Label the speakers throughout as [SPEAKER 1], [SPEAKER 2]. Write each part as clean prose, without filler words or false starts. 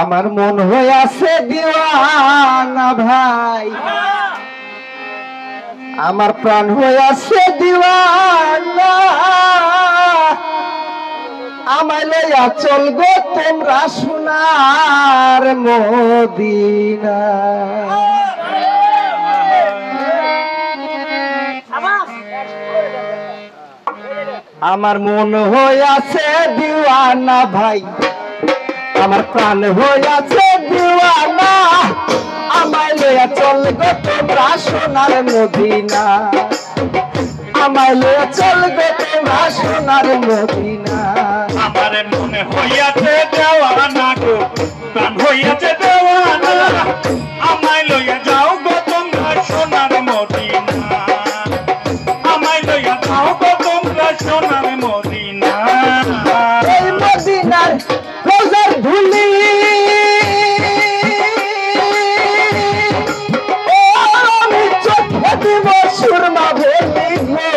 [SPEAKER 1] আমার মন হয়ে আছে দিওয়ানা ভাই, আমার প্রাণ হয়ে আছে দিওয়ানা, আমায় লইয়া চল গো তোমরা সোনার মদিনা। আমার মন হয়ে আছে দিওয়ানা ভাই, আমার প্রাণ হয়ে আছে দিওয়ানা, আমায় লইয়া চল গো তোমরা সোনার মদিনা, আমায় লইয়া চল গো তোমরা সোনার মদিনা।
[SPEAKER 2] আমার মনে হইয়াছে দেওয়ানা গো, প্রাণ হইয়াছে দেওয়ানা, আমায় লইয়া যাও গো তোমরা সোনার মদিনা, আমায় লইয়া যাও গো তোমরা সোনার মদিনা।
[SPEAKER 1] এই মদিনার রোজার ধুলি ও আমি চোখে দিব সুরমা ভেলি গো,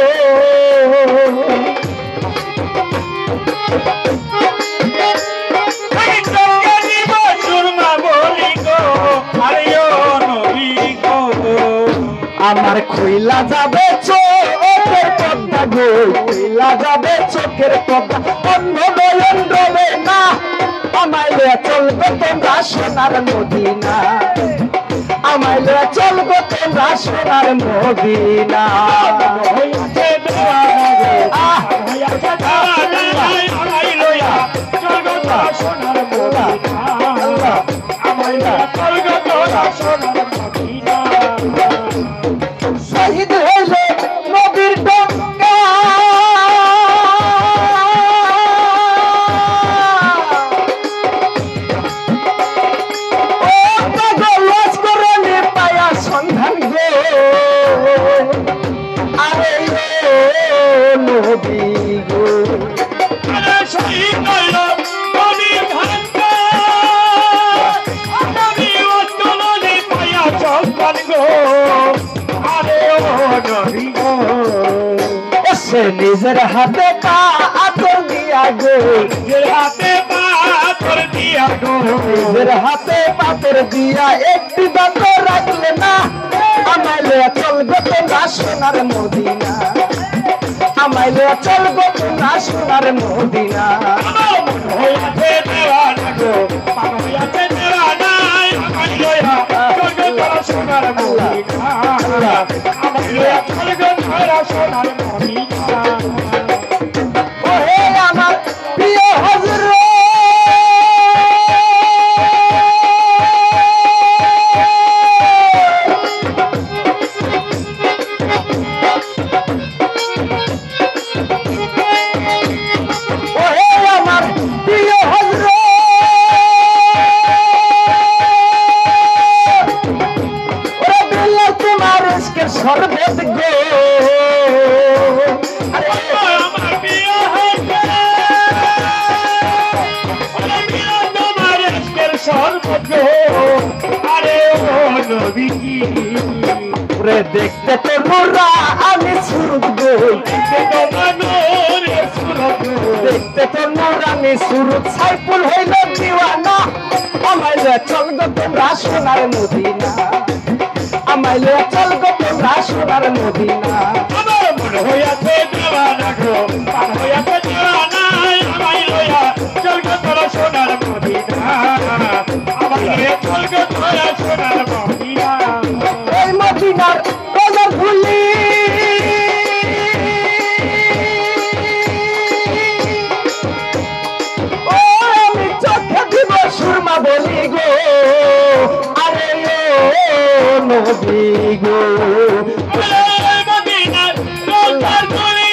[SPEAKER 1] আমার খুইলা যাবে চোখের পর্দা গো, খুইলা যাবে চোখের পর্দা, অন্ধ নয়ন রবে না, আমায় লইয়া চলবে তোমরা সোনার মদিনা, আমায় লইয়া চলবে তোমরা সোনার মদিনা। শহীদ হইলে নবীর ডঙ্কা, ও পাগল লস্করণে পায়া সন্ধান গো, আরে ও নবী গো,
[SPEAKER 2] শহীদ হইল নবীর ঢাকা, নবী অষ্টলনে পায়া সন্ধান গো, আরে ও নবী গো।
[SPEAKER 1] সে নিজের হাতে পা আতর দিয়া গো,
[SPEAKER 2] নিজের হাতে পাথর দিয়া গো,
[SPEAKER 1] নিজের হাতে পাথর দিয়া একটি দাঁত রাখলে না, আমায় লইয়া চলবে তোমরা সোনার মদিনা, আমায় লইয়া চলবে তোমরা সোনার মদিনা।
[SPEAKER 2] আমার মন হইয়াছে দেওয়ানা গো, প্রাণ হইয়াছে দেওয়ানা, আমায় লইয়া চল গো তোরা সোনার মদিনা, আমায় লইয়া চল গো তোরা সোনার মদিনা।
[SPEAKER 1] ও হে আমার প্রিয় হযরত, ও হে আমার প্রিয় হযরত, ওরে বিল্লাহ তোমার ইশকের শরবত গো, আরে
[SPEAKER 2] আমার প্রিয় হইছে, ওরে প্রিয় তোমার ইশকের শরবত গো, আরে ও নবী কি
[SPEAKER 1] ওরে দেখতে তো মোরা আমি সুরত গো,
[SPEAKER 2] তোমার নূরের সুরত গো,
[SPEAKER 1] দেখতে তো মোরা আমি সুরত, সাইফুল হইল দিওয়ানা, আমায় লইয়া চল গো তোমরা সোনার মদিনা, আমায় লইয়া চল গো তোমরা সোনার মদিনা।
[SPEAKER 2] আমার মন হইয়াছে দেওয়ানা গো, প্রাণ হইয়াছে দেওয়ানা, আমায় লইয়া চল গো তোরা সোনার মদিনা, আমায় লইয়া চল গো তোরা সোনার মদিনা।
[SPEAKER 1] এই মদিনার রোজার ধুলি ও আমি চোখে দিব সুরমা বলি গো, আরে ও নবী গো,
[SPEAKER 2] মদিনার রোজার ধুলি,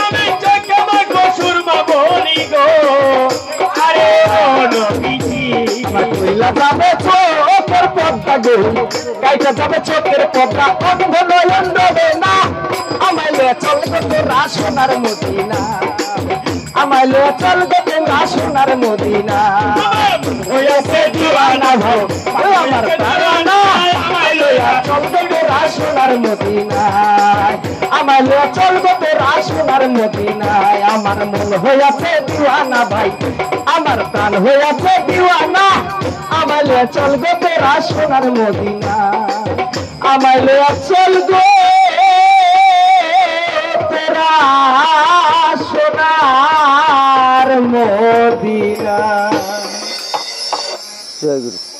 [SPEAKER 2] আমি চোখে মাগো সুরমা বলি গো, আরে ও নবীজি।
[SPEAKER 1] কইলা যাবে চোখের পর্দা গো, কাইটা যাবে চোখের পর্দা, অন্ধ নয়ন রবে না, আমায় লইয়া চল গো তোরা সোনার মদিনা, আমায় লইয়া চল গো তোরা সোনার মদিনা।
[SPEAKER 2] আমার মন হইয়াছে দিওয়ানা গো,
[SPEAKER 1] ও আমার প্রাণ,
[SPEAKER 2] আমায় লইয়া
[SPEAKER 1] চল গো তোরা সোনার মদিনা, আমায় লইয়া চলবো তোরা সোনার মদিনায় আমার মন হইয়াছে দিওয়ানা ভাই আমার প্রাণ হইয়াছে দিওয়ানা আমায় লইয়া চলবো তোরা সোনার মদিনা আমায় লইয়া চলবো তোরা সোনার মদিনা। জয় গুরু।